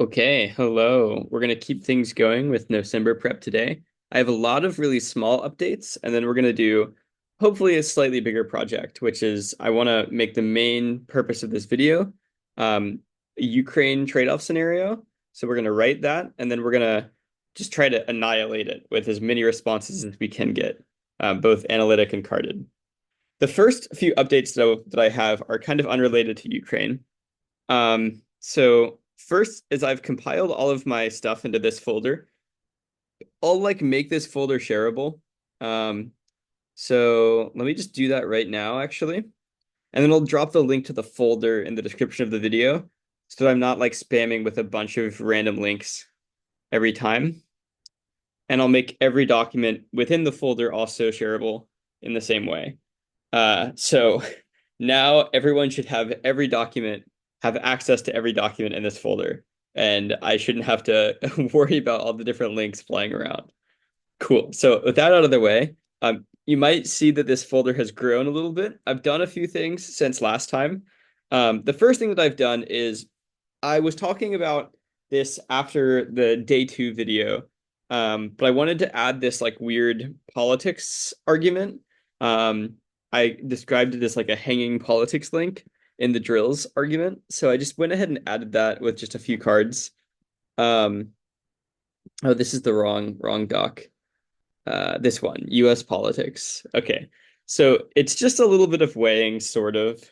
Okay, hello. We're going to keep things going with Nocember prep today. I have a lot of really small updates, and then we're going to do hopefully a slightly bigger project, which is I want to make the main purpose of this video a Ukraine trade-off scenario. So we're going to write that, and then we're going to just try to annihilate it with as many responses as we can get, both analytic and carded. The first few updates that I have are kind of unrelated to Ukraine. So first is I've compiled all of my stuff into this folder. I'll like make this folder shareable. Um, so let me just do that right now, actually. And then I'll drop the link to the folder in the description of the video so that I'm not like spamming with a bunch of random links every time. And I'll make every document within the folder also shareable in the same way. So now everyone should have access to every document in this folder, and I shouldn't have to worry about all the different links flying around. Cool. So with that out of the way, you might see that this folder has grown a little bit. I've done a few things since last time. The first thing that I've done is I was talking about this after the day two video, but I wanted to add this like weird politics argument. Um, I described it as like a hanging politics link in the drills argument. So I just went ahead and added that with just a few cards. Um, oh, this is the wrong doc. This one, US politics. Okay. So it's just a little bit of weighing, sort of,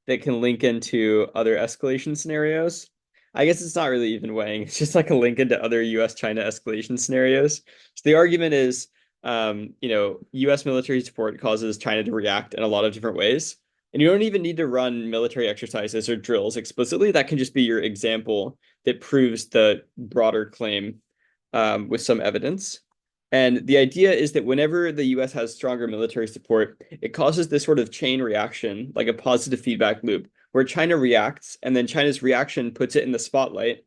that can link into other escalation scenarios. I guess it's not really even weighing. It's just like a link into other US-China escalation scenarios. So the argument is, US military support causes China to react in a lot of different ways. And you don't even need to run military exercises or drills explicitly. That can just be your example that proves the broader claim with some evidence. And the idea is that whenever the US has stronger military support, it causes this sort of chain reaction, like a positive feedback loop, where China reacts, and then China's reaction puts it in the spotlight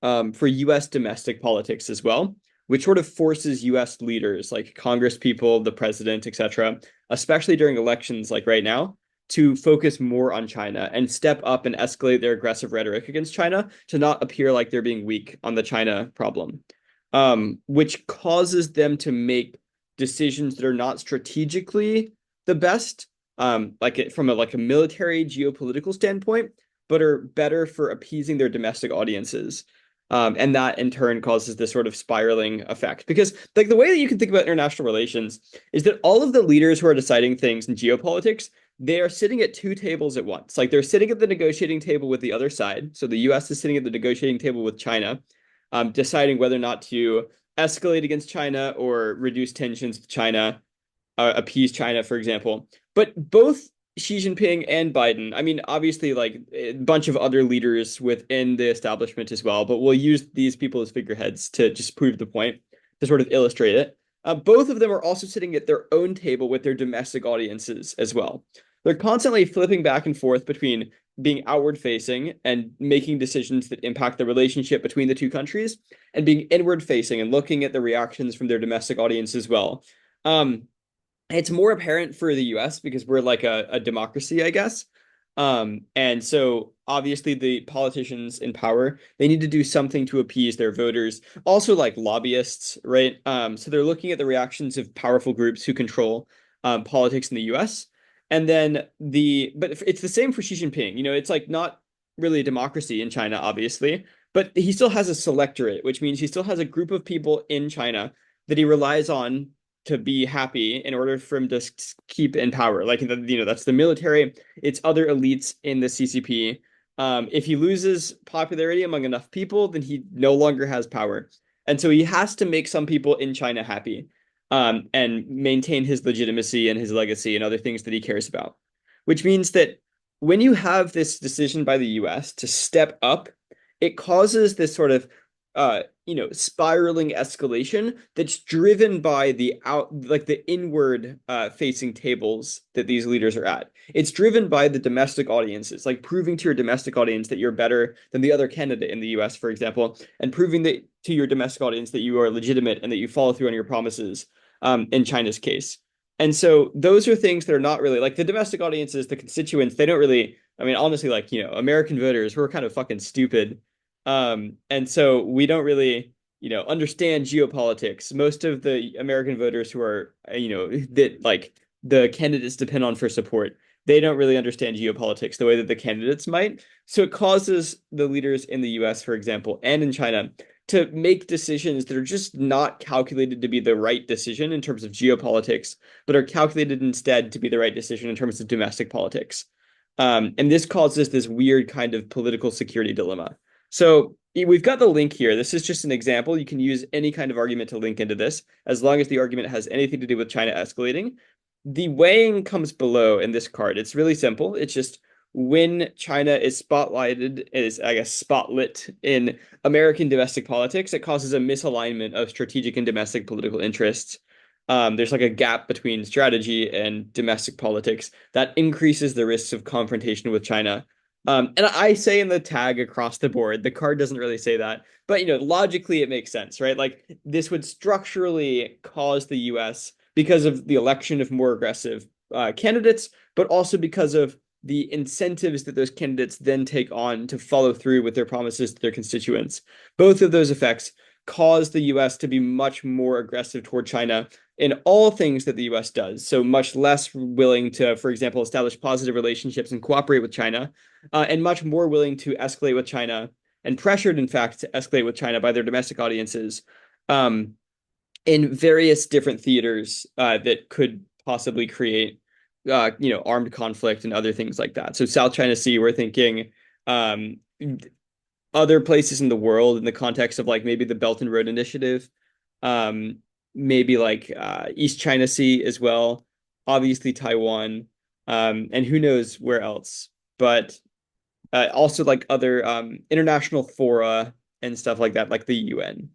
for US domestic politics as well, which sort of forces US leaders, like Congress people, the president, etc., especially during elections like right now, to focus more on China and step up and escalate their aggressive rhetoric against China to not appear like they're being weak on the China problem, which causes them to make decisions that are not strategically the best, from a military geopolitical standpoint, but are better for appeasing their domestic audiences. And that in turn causes this sort of spiraling effect. Because like the way that you can think about international relations is that all of the leaders who are deciding things in geopolitics, they are sitting at two tables at once. Like they're sitting at the negotiating table with the other side. So the US is sitting at the negotiating table with China, deciding whether or not to escalate against China or reduce tensions with China, appease China, for example. But both Xi Jinping and Biden, I mean, obviously, like a bunch of other leaders within the establishment as well, but we'll use these people as figureheads to just prove the point, to sort of illustrate it. Both of them are also sitting at their own table with their domestic audiences as well. They're constantly flipping back and forth between being outward facing and making decisions that impact the relationship between the two countries, and being inward facing and looking at the reactions from their domestic audience as well. Um, it's more apparent for the US because we're like a democracy, I guess. And so obviously the politicians in power, they need to do something to appease their voters. Also like lobbyists, right? So they're looking at the reactions of powerful groups who control politics in the US. And then but it's the same for Xi Jinping. You know, it's like not really a democracy in China, obviously, but he still has a selectorate, which means he still has a group of people in China that he relies on to be happy in order for him to keep in power. Like, that's the military, it's other elites in the CCP. If he loses popularity among enough people, then he no longer has power. And so he has to make some people in China happy, and maintain his legitimacy and his legacy and other things that he cares about. Which means that when you have this decision by the US to step up, it causes this sort of spiraling escalation that's driven by the inward facing tables that these leaders are at. It's driven by the domestic audiences, like proving to your domestic audience that you're better than the other candidate in the US, for example, and proving that to your domestic audience that you are legitimate and that you follow through on your promises, in China's case. And so those are things that are not really like the domestic audiences, the constituents, they don't really, I mean, honestly, like, American voters who are kind of fucking stupid, And so we don't really, understand geopolitics. Most of the American voters who are, that like the candidates depend on for support, they don't really understand geopolitics the way that the candidates might. So it causes the leaders in the US, for example, and in China to make decisions that are just not calculated to be the right decision in terms of geopolitics, but are calculated instead to be the right decision in terms of domestic politics. And this causes this weird kind of political security dilemma. So we've got the link here. This is just an example. You can use any kind of argument to link into this, as long as the argument has anything to do with China escalating. The weighing comes below in this card. It's really simple. It's just when China is spotlighted, is I guess spotlit in American domestic politics, it causes a misalignment of strategic and domestic political interests. There's like a gap between strategy and domestic politics that increases the risks of confrontation with China. And I say in the tag across the board, the card doesn't really say that, but logically it makes sense, right? Like this would structurally cause the US because of the election of more aggressive candidates, but also because of the incentives that those candidates then take on to follow through with their promises to their constituents. Both of those effects cause the US to be much more aggressive toward China in all things that the US does. So much less willing to, for example, establish positive relationships and cooperate with China, and much more willing to escalate with China and pressured, in fact, to escalate with China by their domestic audiences um, in various different theaters that could possibly create, armed conflict and other things like that. So South China Sea, we're thinking um, other places in the world in the context of like maybe the Belt and Road Initiative, maybe like East China Sea as well, obviously Taiwan, and who knows where else. But also like other international fora and stuff like that, like the UN.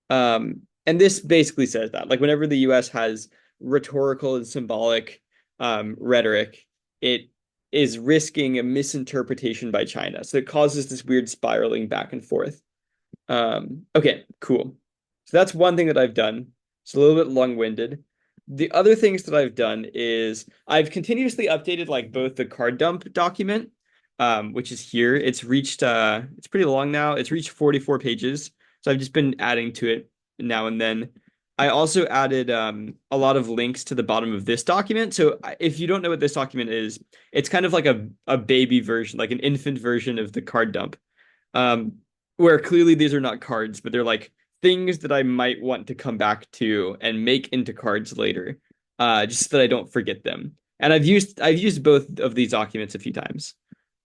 And this basically says that, like, whenever the US has rhetorical and symbolic rhetoric, it is risking a misinterpretation by China. So it causes this weird spiraling back and forth. Okay, cool. So that's one thing that I've done. It's a little bit long-winded. The other things that I've done is I've continuously updated like both the card dump document, which is here. It's pretty long now. It's reached 44 pages. So I've just been adding to it now and then. I also added a lot of links to the bottom of this document. So if you don't know what this document is, it's kind of like a baby version, like an infant version of the card dump, um, where clearly these are not cards, but they're like things that I might want to come back to and make into cards later, just so that I don't forget them. And I've used both of these documents a few times.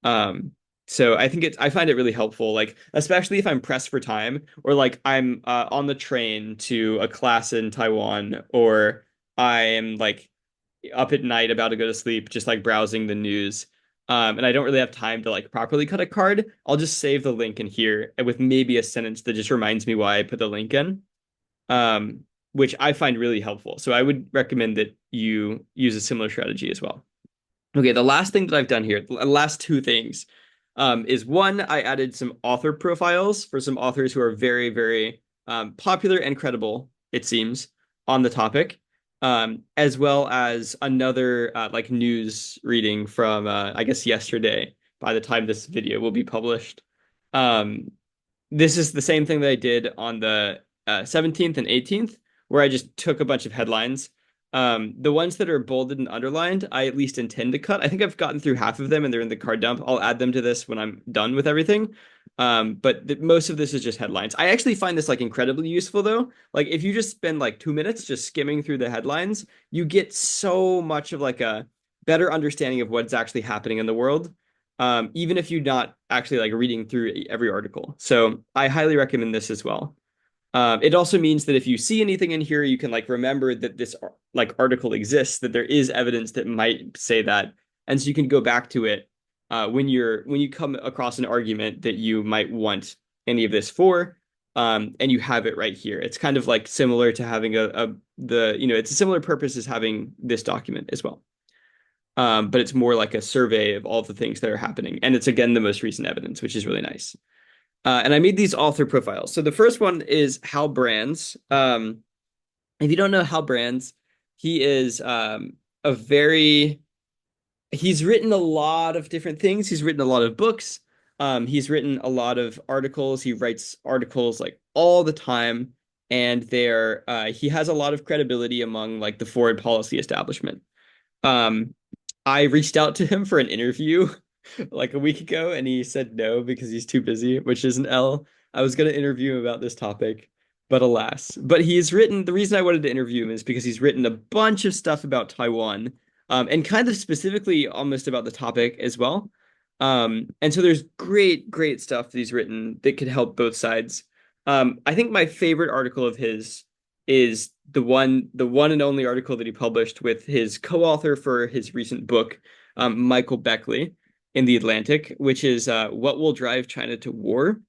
Um, so I find it really helpful, like especially if I'm pressed for time or like I'm on the train to a class in Taiwan, or I am like up at night about to go to sleep, just like browsing the news. And I don't really have time to like properly cut a card. I'll just save the link in here with maybe a sentence that just reminds me why I put the link in, um, which I find really helpful. So I would recommend that you use a similar strategy as well. Okay, the last thing that I've done here, the last two things, is one, I added some author profiles for some authors who are very, very popular and credible, it seems, on the topic, as well as another like news reading from, I guess, yesterday, by the time this video will be published. Um, this is the same thing that I did on the 17th and 18th, where I just took a bunch of headlines. The ones that are bolded and underlined, I at least intend to cut. I think I've gotten through half of them and they're in the card dump. I'll add them to this when I'm done with everything. But most of this is just headlines. I actually find this like incredibly useful though. Like if you just spend like 2 minutes just skimming through the headlines, you get so much of like a better understanding of what's actually happening in the world. Even if you're not actually like reading through every article. So I highly recommend this as well. It also means that if you see anything in here, you can like remember that this like article exists, that there is evidence that might say that, and so you can go back to it when you come across an argument that you might want any of this for, and you have it right here. It's kind of like similar to having it's a similar purpose as having this document as well. But it's more like a survey of all the things that are happening, and it's again the most recent evidence, which is really nice. And I made these author profiles. So the first one is Hal Brands. If you don't know Hal Brands, he is a very he's written a lot of different things. He's written a lot of books. He's written a lot of articles. He writes articles like all the time, and he has a lot of credibility among like the foreign policy establishment. Um, I reached out to him for an interview like a week ago, and he said no because he's too busy, which is an L. I was going to interview him about this topic, but alas. But the reason I wanted to interview him is because he's written a bunch of stuff about Taiwan, and kind of specifically almost about the topic as well. And so there's great, great stuff that he's written that could help both sides. I think my favorite article of his is the one and only article that he published with his co-author for his recent book, Michael Beckley, in the Atlantic, which is "What Will Drive China to War,"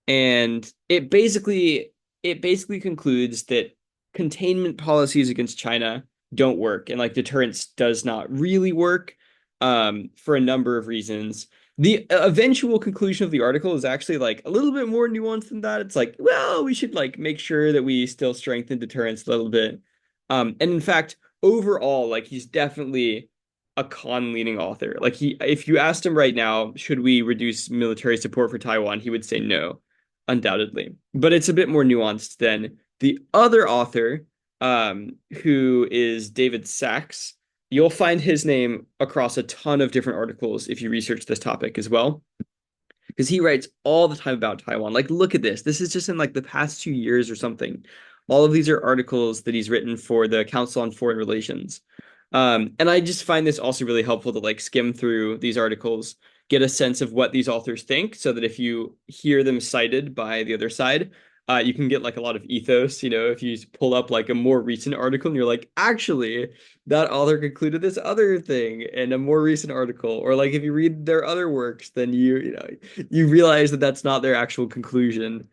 and it basically concludes that containment policies against China don't work, and like deterrence does not really work, for a number of reasons. The eventual conclusion of the article is actually like a little bit more nuanced than that. It's like, well, we should like make sure that we still strengthen deterrence a little bit. And in fact, overall, like he's definitely a con-leaning author. Like if you asked him right now, should we reduce military support for Taiwan, he would say no, undoubtedly. But it's a bit more nuanced than the other author, who is David Sachs. You'll find his name across a ton of different articles if you research this topic as well, because he writes all the time about Taiwan. Like, look at this. This is just in like the past 2 years or something. All of these are articles that he's written for the Council on Foreign Relations. And I just find this also really helpful to like skim through these articles, get a sense of what these authors think, so that if you hear them cited by the other side, you can get like a lot of ethos. If you pull up like a more recent article and you're like, actually, that author concluded this other thing in a more recent article, or like if you read their other works, then you realize that that's not their actual conclusion.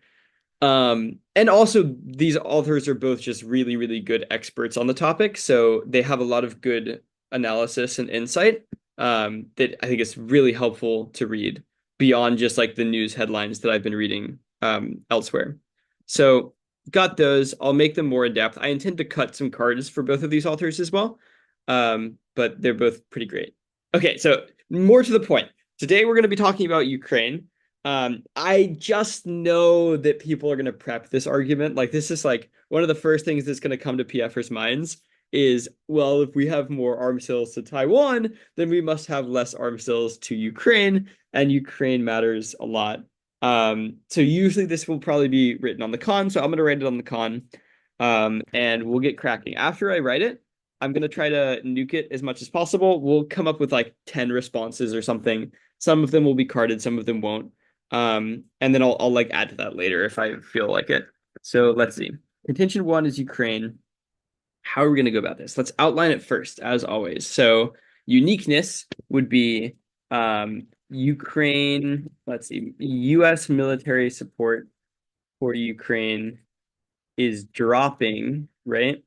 And also these authors are both just really, really good experts on the topic, so they have a lot of good analysis and insight, that I think is really helpful to read beyond just like the news headlines that I've been reading elsewhere. So got those. I'll make them more in depth. I intend to cut some cards for both of these authors as well, but they're both pretty great. Okay, so more to the point. Today we're going to be talking about Ukraine. I just know that people are going to prep this argument. Like, this is like one of the first things that's going to come to PFers' minds is, well, if we have more arms sales to Taiwan, then we must have less arms sales to Ukraine, and Ukraine matters a lot. So usually this will probably be written on the con, so I'm going to write it on the con, and we'll get cracking. After I write it, I'm going to try to nuke it as much as possible. We'll come up with like 10 responses or something. Some of them will be carded, some of them won't. And then I'll like add to that later if I feel like it. So let's see. Contention one is Ukraine. How are we going to go about this? Let's outline it first, as always. So uniqueness would be Ukraine. Let's see. U.S. military support for Ukraine is dropping, right?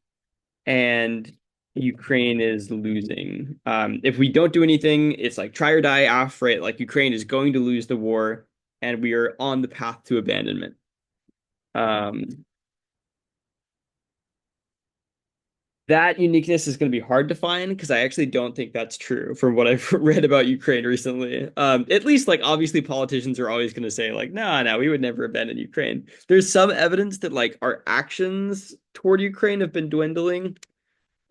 And Ukraine is losing. If we don't do anything, it's like try or die off, right? Like Ukraine is going to lose the war, and we are on the path to abandonment. That uniqueness is going to be hard to find because I actually don't think that's true from what I've read about Ukraine recently. At least, like, obviously politicians are always going to say like, no, we would never abandon Ukraine. There's some evidence that like our actions toward Ukraine have been dwindling,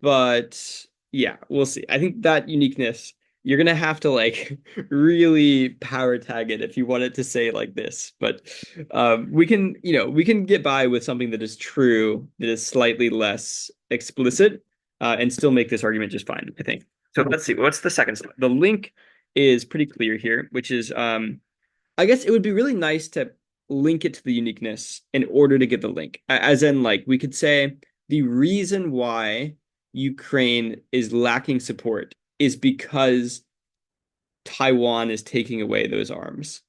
but yeah, we'll see. I think that uniqueness, you're gonna have to like really power tag it if you want it to say like this. But we can get by with something that is true, that is slightly less explicit, and still make this argument just fine, I think. So let's see. What's the second slide? The link is pretty clear here, which is I guess it would be really nice to link it to the uniqueness in order to get the link. As in, like, we could say the reason why Ukraine is lacking support is because Taiwan is taking away those arms,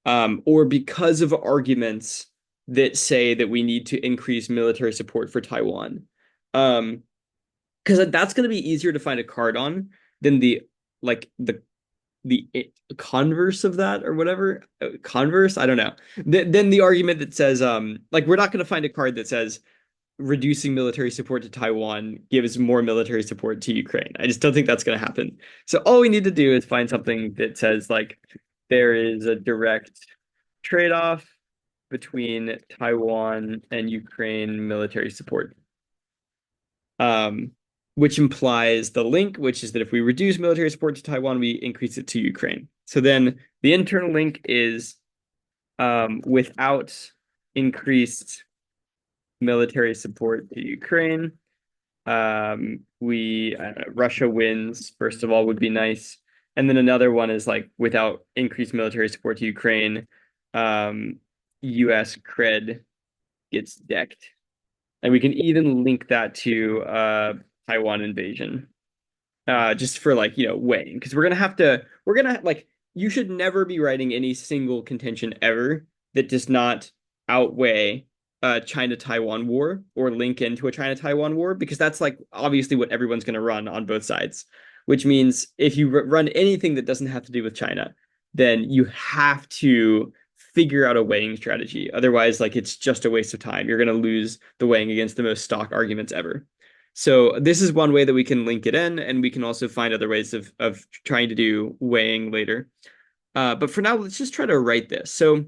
or because of arguments that say that we need to increase military support for Taiwan. Because that's going to be easier to find a card on than the converse of that, or whatever. Converse, I don't know. Then the argument that says like, we're not going to find a card that says reducing military support to Taiwan gives more military support to Ukraine. I just don't think that's going to happen. So all we need to do is find something that says like there is a direct trade-off between Taiwan and Ukraine military support. Um, which implies the link, which is that if we reduce military support to Taiwan, we increase it to Ukraine. So then the internal link is without increased military support to Ukraine, we Russia wins, first of all, would be nice. And then another one is like without increased military support to Ukraine, US cred gets decked. And we can even link that to Taiwan invasion. Just for like, weighing. Because we're gonna like you should never be writing any single contention ever that does not outweigh a China-Taiwan war or link into a China-Taiwan war, because that's like obviously what everyone's gonna run on both sides. Which means if you run anything that doesn't have to do with China, then you have to figure out a weighing strategy. Otherwise, like it's just a waste of time. You're gonna lose the weighing against the most stock arguments ever. So this is one way that we can link it in, and we can also find other ways of trying to do weighing later. But for now, let's just try to write this. So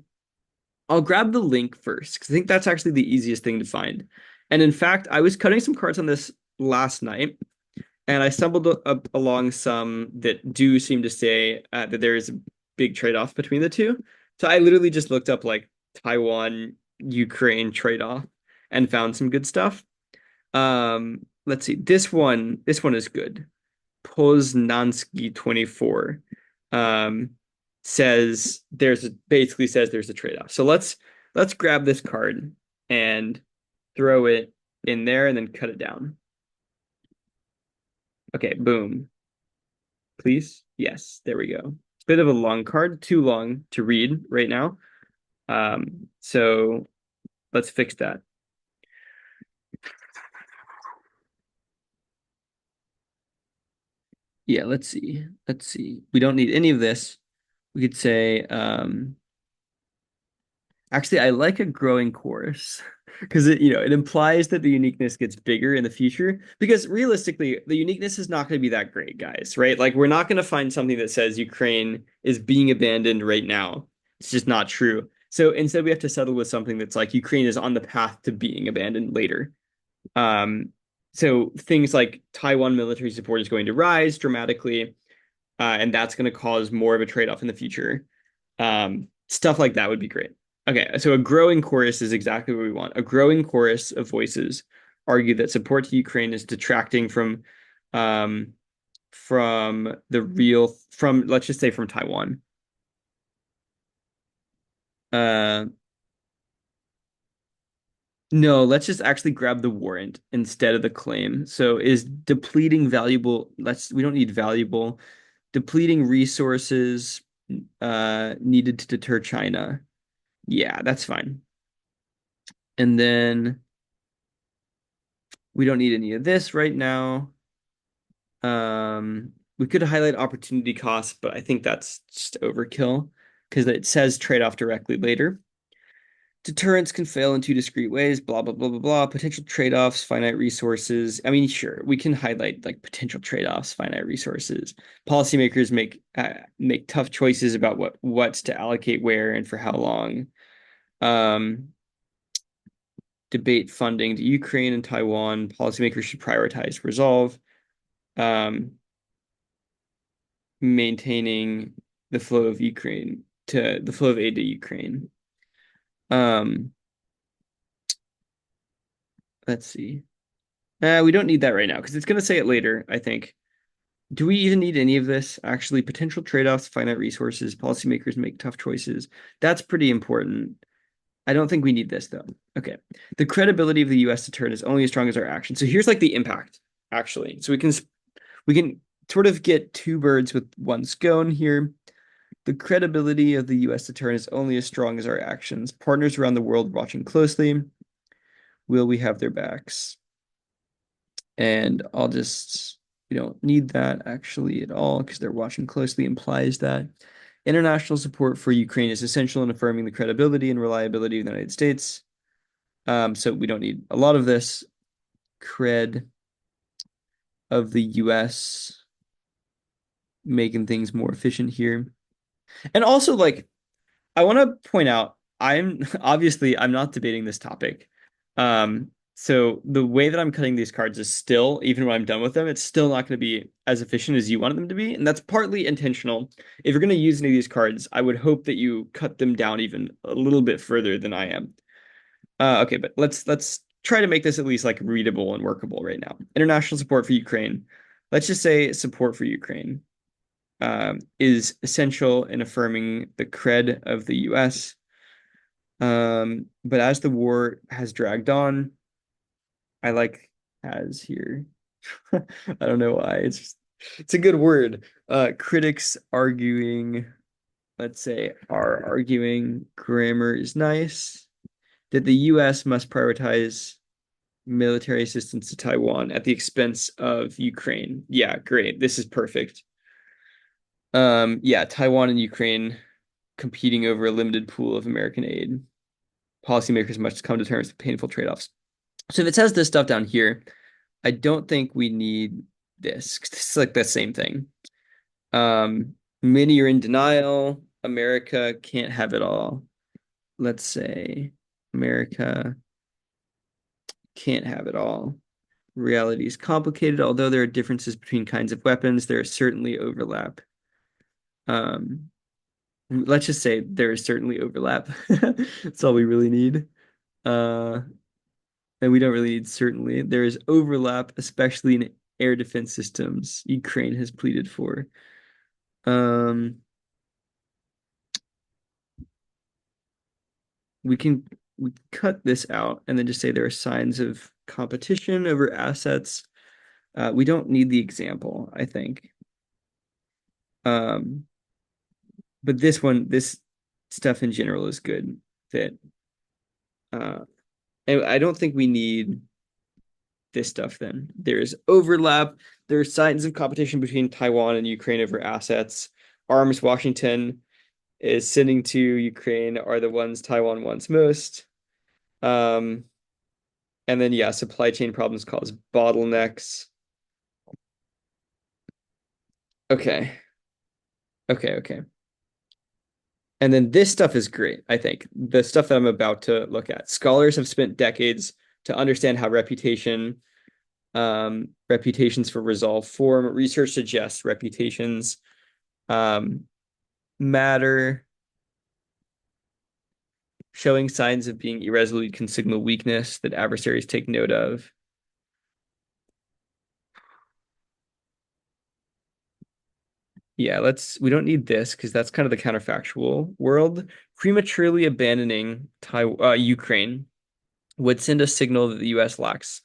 I'll grab the link first, because I think that's actually the easiest thing to find. And in fact, I was cutting some cards on this last night, and I stumbled up along some that do seem to say that there is a big trade-off between the two. So I literally just looked up like Taiwan, Ukraine trade-off and found some good stuff. Let's see. This one is good. Poznansky 24 um basically says there's a trade-off. So let's grab this card and throw it in there and then cut it down. Okay, boom. Please. Yes, there we go. It's a bit of a long card, too long to read right now. So let's fix that. Yeah, let's see. Let's see. We don't need any of this. We could say, actually, I like a growing chorus because it implies that the uniqueness gets bigger in the future. Because realistically, the uniqueness is not going to be that great, guys, right? Like, we're not going to find something that says Ukraine is being abandoned right now. It's just not true. So instead, we have to settle with something that's like Ukraine is on the path to being abandoned later. Um, so things like Taiwan military support is going to rise dramatically, and that's going to cause more of a trade-off in the future. Stuff like that would be great. Okay, so a growing chorus is exactly what we want. A growing chorus of voices argue that support to Ukraine is detracting um, from let's just say from Taiwan. Uh, no, let's just actually grab the warrant instead of the claim. So is depleting valuable, we don't need valuable, depleting resources needed to deter China. Yeah, that's fine. And then we don't need any of this right now. We could highlight opportunity costs, but I think that's just overkill because it says trade-off directly later. Deterrence can fail in two discrete ways, blah, blah, blah, blah, blah. Potential trade-offs, finite resources. I mean, sure, we can highlight like potential trade-offs, finite resources. Policymakers make tough choices about what's to allocate where and for how long. Debate funding to Ukraine and Taiwan. Policymakers should prioritize resolve. Maintaining the flow of aid to Ukraine. Let's see. We don't need that right now because it's going to say it later, I think. Do we even need any of this? Actually, potential trade-offs, finite resources, policymakers make tough choices. That's pretty important. I don't think we need this though. Okay. The credibility of the US deterrent is only as strong as our action. So here's like the impact, actually. So we can sort of get two birds with one stone here. The credibility of the US deterrent is only as strong as our actions. Partners around the world watching closely. Will we have their backs? And we don't need that actually at all because they're watching closely implies that. International support for Ukraine is essential in affirming the credibility and reliability of the United States. So we don't need a lot of this. Cred of the US making things more efficient here. And also, like, I want to point out, I'm obviously I'm not debating this topic. So the way that I'm cutting these cards is still, even when I'm done with them, it's still not going to be as efficient as you wanted them to be, and that's partly intentional. If you're going to use any of these cards, I would hope that you cut them down even a little bit further than I am. Okay, but let's try to make this at least like readable and workable right now. International support for Ukraine. Let's just say support for Ukraine is essential in affirming the cred of the US. But as the war has dragged on, I like has here. I don't know why. It's a good word. Critics arguing, let's say, are arguing grammar is nice, that the US must prioritize military assistance to Taiwan at the expense of Ukraine. Yeah, great. This is perfect. Yeah, Taiwan and Ukraine competing over a limited pool of American aid. Policymakers must come to terms with painful trade-offs. So if it says this stuff down here, I don't think we need this. This is like the same thing. Many are in denial. America can't have it all. Let's say America can't have it all. Reality is complicated. Although there are differences between kinds of weapons, there is certainly overlap. Um, let's just say there is certainly overlap. That's all we really need. Uh, and we don't really need certainly. There is overlap, especially in air defense systems Ukraine has pleaded for. Um, we can we cut this out and then just say there are signs of competition over assets. We don't need the example, I think. Um, but this stuff in general is good. That and I don't think we need this stuff then. There's overlap. There's signs of competition between Taiwan and Ukraine over assets. Arms Washington is sending to Ukraine are the ones Taiwan wants most. Um, and then yeah, supply chain problems cause bottlenecks. Okay. Okay. And then this stuff is great, I think. The stuff that I'm about to look at. Scholars have spent decades to understand how reputations for resolve form. Research suggests reputations um, matter. Showing signs of being irresolute can signal weakness that adversaries take note of. Yeah, we don't need this because that's kind of the counterfactual world. Prematurely abandoning Ukraine would send a signal that the US lacks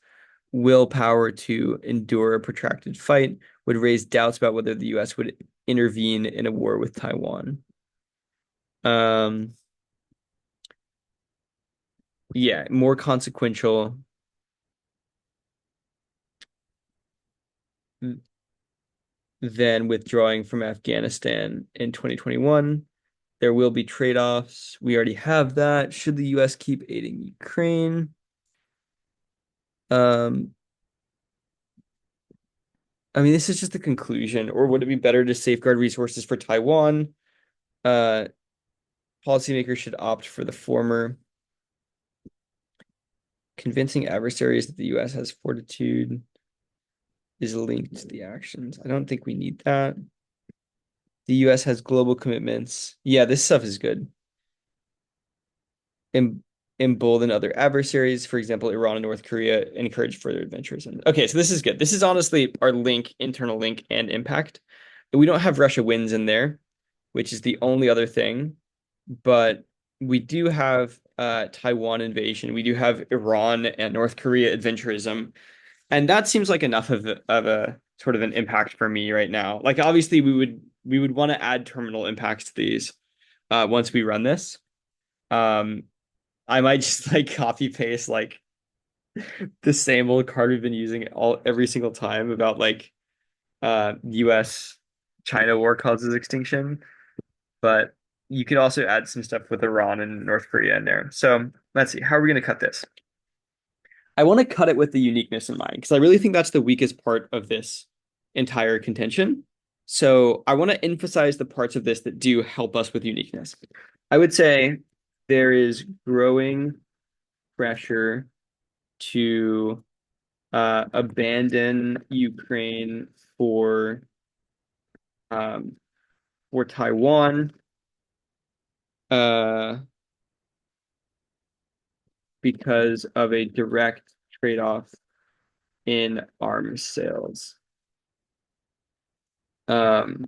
willpower to endure a protracted fight, would raise doubts about whether the US would intervene in a war with Taiwan. Um, yeah, more consequential than withdrawing from Afghanistan in 2021. There will be trade-offs. We already have that. Should the US keep aiding Ukraine? Um, I mean, this is just the conclusion. Or would it be better to safeguard resources for Taiwan? Uh, Policymakers should opt for the former. Convincing adversaries that the US has fortitude is linked to the actions. I don't think we need that. The US has global commitments. Yeah, this stuff is good. Em Embolden other adversaries, for example, Iran and North Korea, encourage further adventures. And okay, so this is good. This is honestly our link, internal link, and impact. We don't have Russia wins in there, which is the only other thing, but we do have Taiwan invasion. We do have Iran and North Korea adventurism. And that seems like enough of a sort of an impact for me right now. Like obviously we would want to add terminal impacts to these once we run this. Um, I might just like copy paste like the same old card we've been using every single time about like US China war causes extinction, but you could also add some stuff with Iran and North Korea in there. So let's see, how are we going to cut this? I want to cut it with the uniqueness in mind because I really think that's the weakest part of this entire contention. So I want to emphasize the parts of this that do help us with uniqueness. I would say there is growing pressure to abandon Ukraine for um, for Taiwan uh, because of a direct trade-off in arms sales. Um,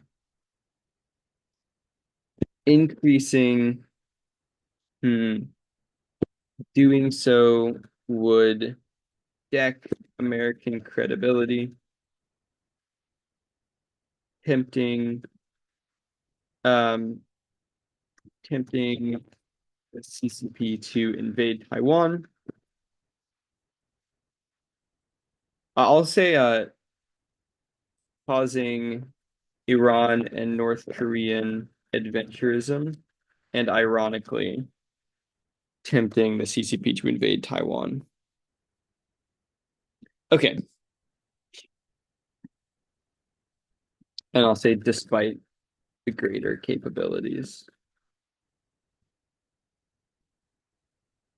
increasing, hmm, doing so would deck American credibility, tempting, um, tempting the CCP to invade Taiwan. I'll say causing Iran and North Korean adventurism, and ironically, tempting the CCP to invade Taiwan. Okay. And I'll say despite the greater capabilities.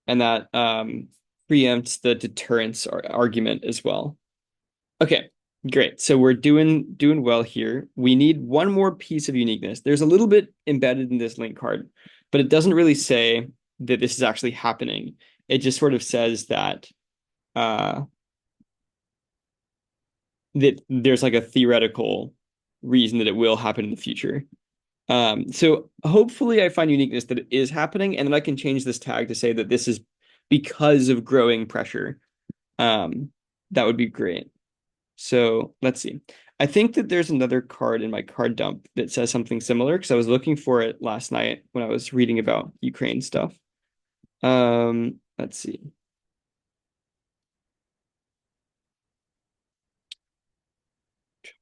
And that preempts the deterrence argument as well. Okay, great. So we're doing well here. We need one more piece of uniqueness. There's a little bit embedded in this link card, but it doesn't really say that this is actually happening. It just sort of says that that there's like a theoretical reason that it will happen in the future. So hopefully I find uniqueness that it is happening, and then I can change this tag to say that this is because of growing pressure. Um, that would be great. So let's see. I think that there's another card in my card dump that says something similar because I was looking for it last night when I was reading about Ukraine stuff. Let's see.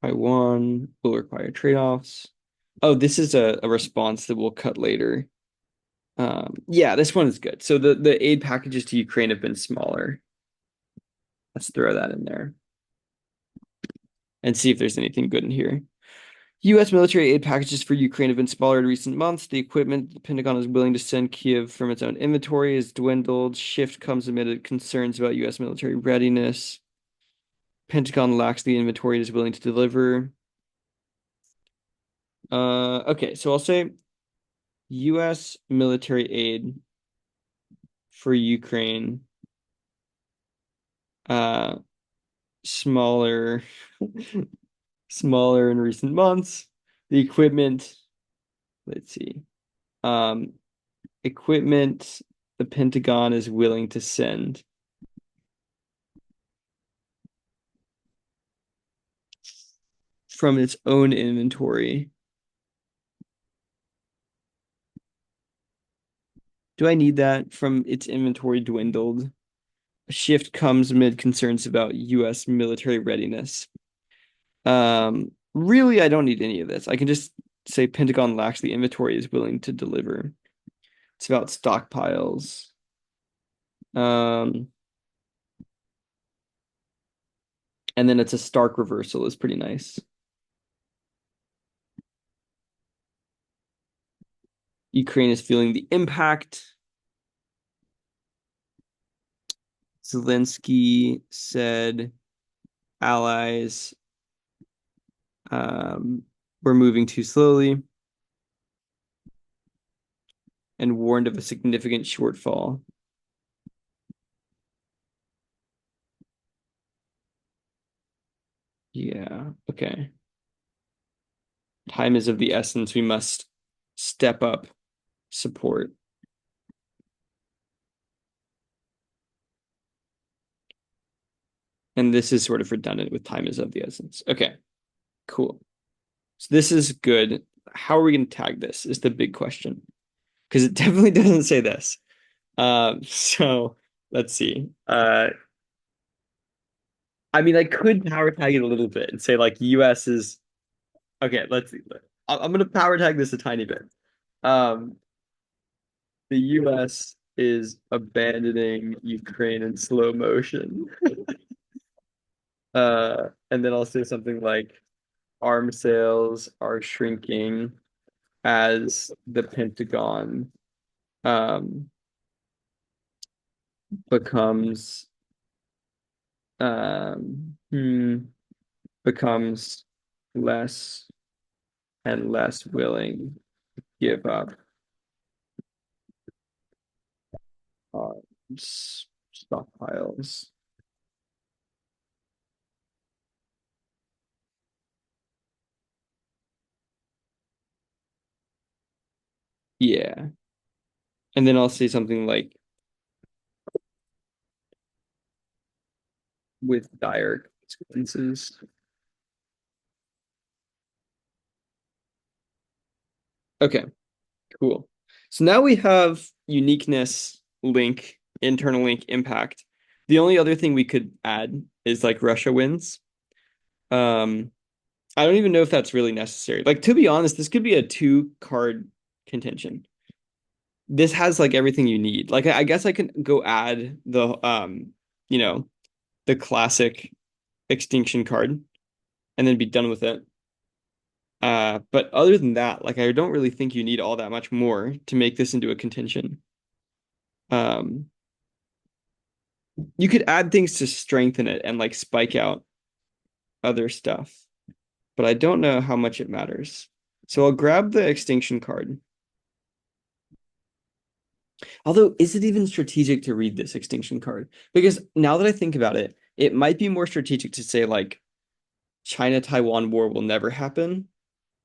Taiwan will require trade-offs. Oh, this is a response that we'll cut later. Yeah, this one is good. So the aid packages to Ukraine have been smaller. Let's throw that in there and see if there's anything good in here. U.S. military aid packages for Ukraine have been smaller in recent months. The equipment the Pentagon is willing to send Kiev from its own inventory has dwindled. Shift comes amid concerns about U.S. military readiness. Pentagon lacks the inventory it is willing to deliver. Okay, so I'll say U.S. military aid for Ukraine. Uh, smaller, smaller in recent months. The equipment, let's see. Um, equipment the Pentagon is willing to send. From its own inventory. Do I need that? From its inventory dwindled. A shift comes amid concerns about U.S. military readiness. Really, I don't need any of this. I can just say Pentagon lacks the inventory is willing to deliver. It's about stockpiles. Um, and then it's a stark reversal is pretty nice. Ukraine is feeling the impact. Zelensky said allies were moving too slowly and warned of a significant shortfall. Yeah, okay. Time is of the essence. We must step up support. And this is sort of redundant with time is of the essence. Okay, cool. So this is good. How are we going to tag this is the big question. Because it definitely doesn't say this. So let's see. I mean, I could power tag it a little bit and say like US is okay, let's see. I'm gonna power tag this a tiny bit. Um, the US is abandoning Ukraine in slow motion. And then I'll say something like arms sales are shrinking as the Pentagon um, becomes um, hmm, becomes less and less willing to give up stockpiles. Yeah. And then I'll say something like with dire consequences. Okay, cool. So now we have uniqueness, link, internal link, impact. The only other thing we could add is like Russia wins. Um, I don't even know if that's really necessary. Like to be honest, this could be a two card contention. This has like everything you need. Like I guess I can go add the you know, the classic extinction card and then be done with it. But other than that, like I don't really think you need all that much more to make this into a contention. Um, you could add things to strengthen it and like spike out other stuff, but I don't know how much it matters. So I'll grab the extinction card. Although, is it even strategic to read this extinction card? Because now that I think about it, it might be more strategic to say like China-Taiwan war will never happen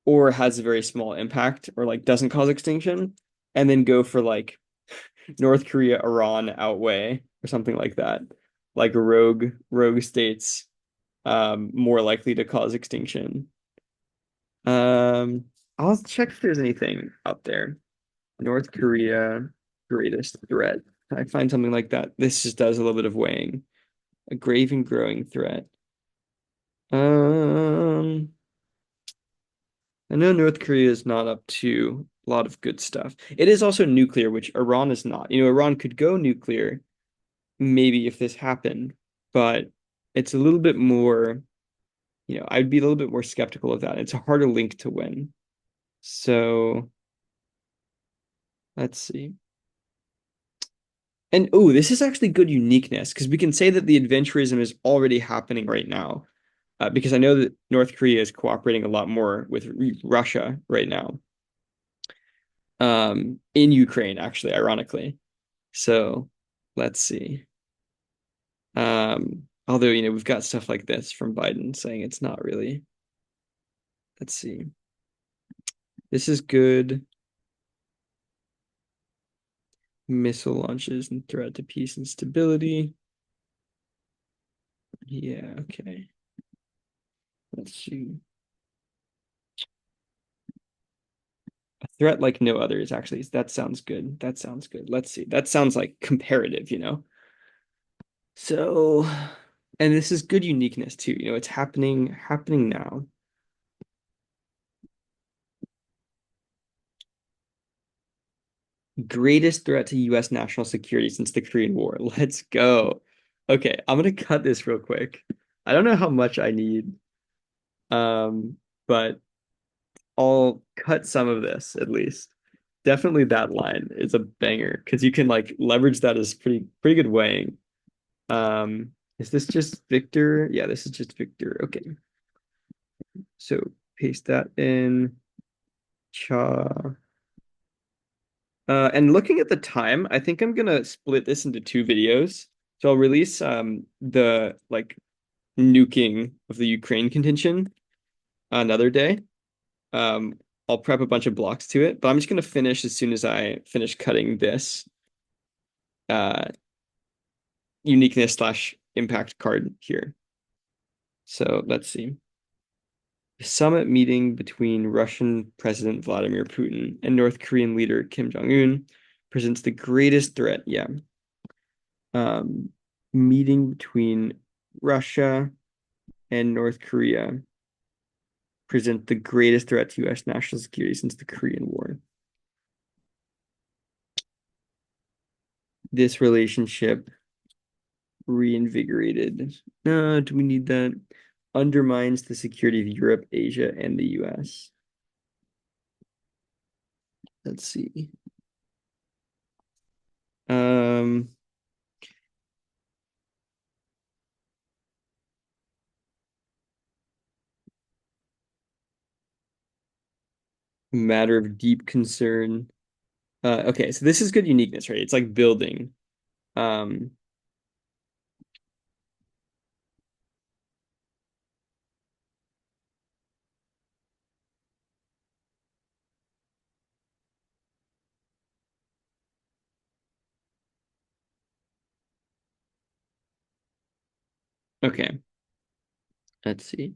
or has a very small impact or like doesn't cause extinction, and then go for like North Korea, Iran outweigh or something like that. Like rogue states more likely to cause extinction. Um I'll check if there's anything out there. North Korea, greatest threat. I find something like that. This just does a little bit of weighing. A grave and growing threat. Um, I know North Korea is not up to a lot of good stuff. It is also nuclear, which Iran is not. You know, Iran could go nuclear maybe if this happened, but it's a little bit more, you know, I'd be a little bit more skeptical of that. It's a harder link to win. So let's see. And oh, this is actually good uniqueness because we can say that the adventurism is already happening right now. Because I know that North Korea is cooperating a lot more with Russia right now. In Ukraine, actually, ironically. So let's see. Although, you know, we've got stuff like this from Biden saying it's not really. Let's see. This is good. Missile launches and threat to peace and stability. Yeah, okay. Let's see. A threat like no other is actually, that sounds good. That sounds good. Let's see. That sounds like comparative, you know? So, and this is good uniqueness too. You know, it's happening now. Greatest threat to US national security since the Korean War. Let's go. Okay, I'm gonna cut this real quick. I don't know how much I need, but I'll cut some of this at least. Definitely that line is a banger because you can like leverage that as pretty good weighing. Is this just Victor? Yeah, this is just Victor. Okay. So paste that in. Cha. And looking at the time, I think I'm gonna split this into two videos. So I'll release the like nuking of the Ukraine contention another day. Um, I'll prep a bunch of blocks to it, but I'm just gonna finish as soon as I finish cutting this uh uniqueness slash impact card here. So let's see. Summit meeting between Russian President Vladimir Putin and North Korean leader Kim Jong-un presents the greatest threat. Yeah. Um, meeting between Russia and North Korea present the greatest threat to U.S. national security since the Korean War. This relationship reinvigorated. No, do we need that? undermines the security of Europe, Asia, and the US. Let's see. Um, Matter of deep concern. Okay, so this is good uniqueness, right? It's like building. Um, okay, let's see.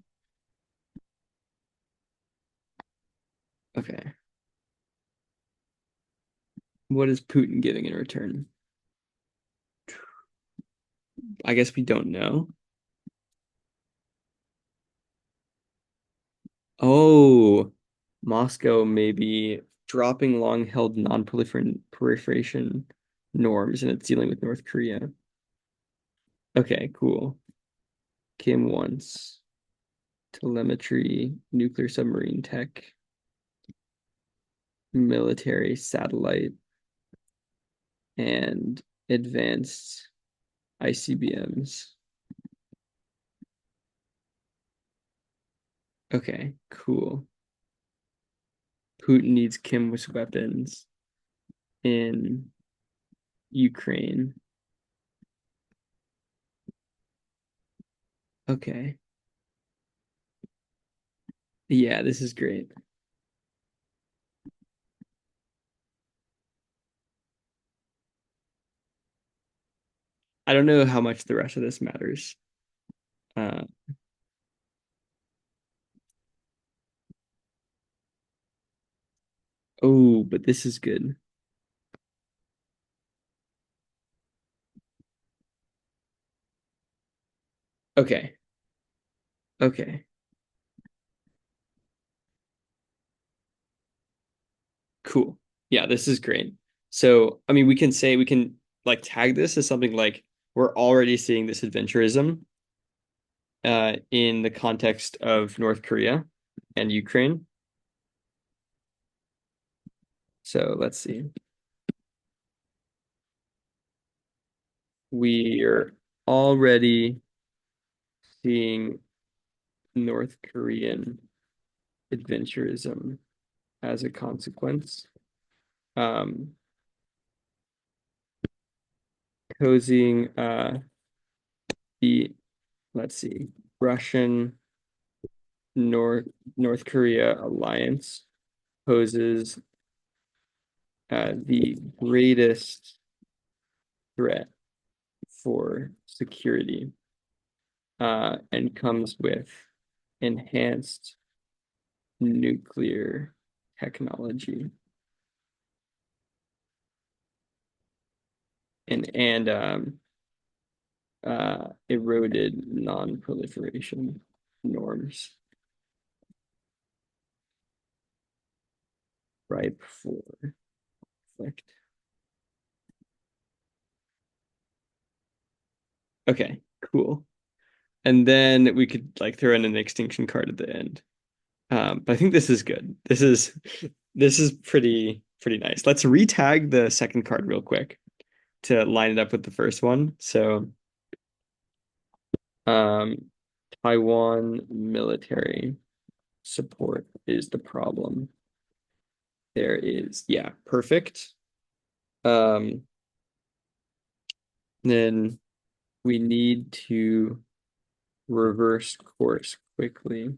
Okay, what is Putin giving in return? I guess we don't know. Oh, Moscow may be dropping long-held non-proliferation norms and it's dealing with North Korea. Okay, cool. Kim wants telemetry, nuclear submarine tech, military satellite, and advanced ICBMs. Okay, cool. Putin needs Kim with weapons in Ukraine. Okay. Yeah, this is great. I don't know how much the rest of this matters. Uh, oh, but this is good. Okay. Okay. Cool. Yeah, this is great. So, I mean, we can like tag this as something like we're already seeing this adventurism in the context of North Korea and Ukraine. So let's see. We are already seeing North Korean adventurism as a consequence. Um, Cozying the, let's see, Russian North North Korea alliance poses the greatest threat for security and comes with enhanced nuclear technology and eroded non-proliferation norms ripe for conflict. Okay, cool. And then we could like throw in an extinction card at the end. But I think this is good. This is pretty nice. Let's retag the second card real quick to line it up with the first one. So, um, Taiwan military support is the problem. There is, yeah, perfect. Um, then we need to reverse course quickly.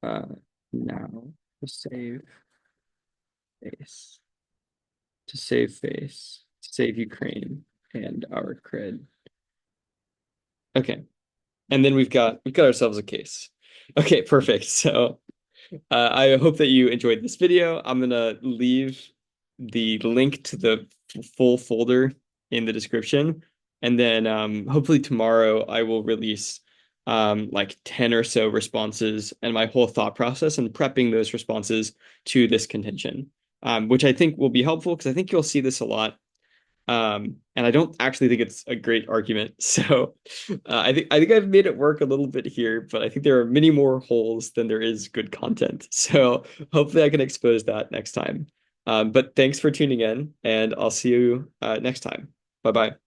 Uh, now to save face, to save Ukraine and our cred. Okay, and then we've got ourselves a case. Okay, perfect. So I hope that you enjoyed this video. I'm gonna leave the link to the full folder in the description, and then hopefully tomorrow I will release like 10 or so responses and my whole thought process and prepping those responses to this contention, which I think will be helpful because I think you'll see this a lot And I don't actually think it's a great argument. So I think I've made it work a little bit here, but I think there are many more holes than there is good content. So hopefully I can expose that next time. But thanks for tuning in, and I'll see you next time. Bye bye.